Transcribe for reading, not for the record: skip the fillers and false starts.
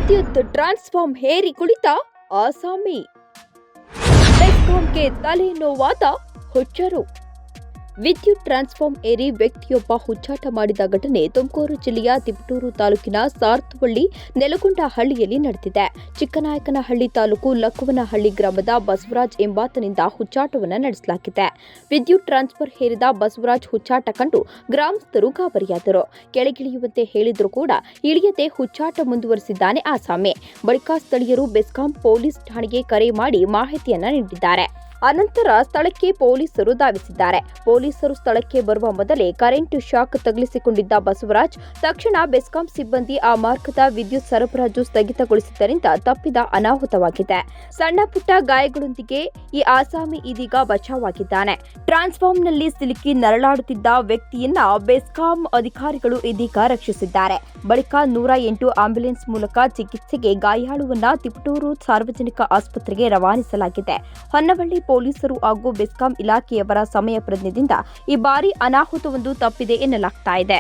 ವಿದ್ಯುತ್ ಟ್ರಾನ್ಸ್ಫಾರ್ಮ್ ಹೇರಿ ಕುಳಿತ ಆಸಾಮಿ. ಬೆಸ್ಕಾಂಗೆ ತಲೆನೋವಾದ ಹುಚ್ಚರು. ವಿದ್ಯುತ್ ಟ್ರಾನ್ಸ್ಫಾರ್ಮ್ ಏರಿ ವ್ಯಕ್ತಿಯೊಬ್ಬ ಹುಚ್ಚಾಟ ಮಾಡಿದ ಘಟನೆ ತುಮಕೂರು ಜಿಲ್ಲೆಯ ತಿಪಟೂರು ತಾಲೂಕಿನ ಸಾರ್ತುವಳ್ಳಿ ನೆಲಗೊಂಡಹಳ್ಳಿಯಲ್ಲಿ ನಡೆದಿದೆ. ಚಿಕ್ಕನಾಯಕನಹಳ್ಳಿ ತಾಲೂಕು ಲಕ್ಕುವನಹಳ್ಳಿ ಗ್ರಾಮದ ಬಸವರಾಜ್ ಎಂಬಾತನಿಂದ ಹುಚ್ಚಾಟವನ್ನು ನಡೆಸಲಾಗಿದೆ. ವಿದ್ಯುತ್ ಟ್ರಾನ್ಸ್ಫರ್ ಹೇರಿದ ಬಸವರಾಜ್ ಹುಚ್ಚಾಟ ಕಂಡು ಗ್ರಾಮಸ್ಥರು ಗಾಬರಿಯಾದರು. ಕೆಳಗಿಳಿಯುವಂತೆ ಹೇಳಿದರೂ ಕೂಡ ಇಳಿಯದೆ ಹುಚ್ಚಾಟ ಮುಂದುವರೆಸಿದ್ದಾನೆ ಆಸಾಮಿ. ಬಳಿಕ ಸ್ಥಳೀಯರು ಬೆಸ್ಕಾಂ ಪೊಲೀಸ್ ಠಾಣೆಗೆ ಕರೆ ಮಾಡಿ ಮಾಹಿತಿಯನ್ನ ನೀಡಿದ್ದಾರೆ. ಅನಂತರ ಸ್ಥಳಕ್ಕೆ ಪೊಲೀಸರು ಧಾವಿಸಿದ್ದಾರೆ. ಪೊಲೀಸರು ಸ್ಥಳಕ್ಕೆ ಬರುವ ಮೊದಲೇ ಕರೆಂಟ್ ಶಾಕ್ ತಗುಲಿಸಿಕೊಂಡಿದ್ದ ಬಸವರಾಜ್ ತಕ್ಷಣ ಬೆಸ್ಕಾಂ ಸಿಬ್ಬಂದಿ ಆ ಮಾರ್ಗದ ವಿದ್ಯುತ್ ಸರಬರಾಜು ಸ್ಥಗಿತಗೊಳಿಸಿದ್ದರಿಂದ ತಪ್ಪಿದ ಅನಾಹುತವಾಗಿದೆ. ಸಣ್ಣ ಪುಟ್ಟ ಗಾಯಗಳೊಂದಿಗೆ ಈ ಆಸಾಮಿ ಇದೀಗ ಬಚಾವಾಗಿದ್ದಾನೆ. ಟ್ರಾನ್ಸ್ಫಾರ್ಮ್ನಲ್ಲಿ ಸಿಲುಕಿ ನರಳಾಡುತ್ತಿದ್ದ ವ್ಯಕ್ತಿಯನ್ನ ಬೆಸ್ಕಾಂ ಅಧಿಕಾರಿಗಳು ಇದೀಗ ರಕ್ಷಿಸಿದ್ದಾರೆ. ಬಳಿಕ 108 ಆಂಬ್ಯುಲೆನ್ಸ್ ಮೂಲಕ ಚಿಕಿತ್ಸೆಗೆ ಗಾಯಾಳುವನ್ನ ತಿಪಟೂರು ಸಾರ್ವಜನಿಕ ಆಸ್ಪತ್ರೆಗೆ ರವಾನಿಸಲಾಗಿದೆ. ಹೊನ್ನವಳ್ಳಿ ಪೊಲೀಸರು ಹಾಗೂ ಬೆಸ್ಕಾಂ ಇಲಾಖೆಯವರ ಸಮಯ ಪ್ರಜ್ಞೆಯಿಂದ ಈ ಬಾರಿ ಅನಾಹುತವೊಂದು ತಪ್ಪಿದೆ ಎನ್ನಲಾಗ್ತಾ ಇದೆ.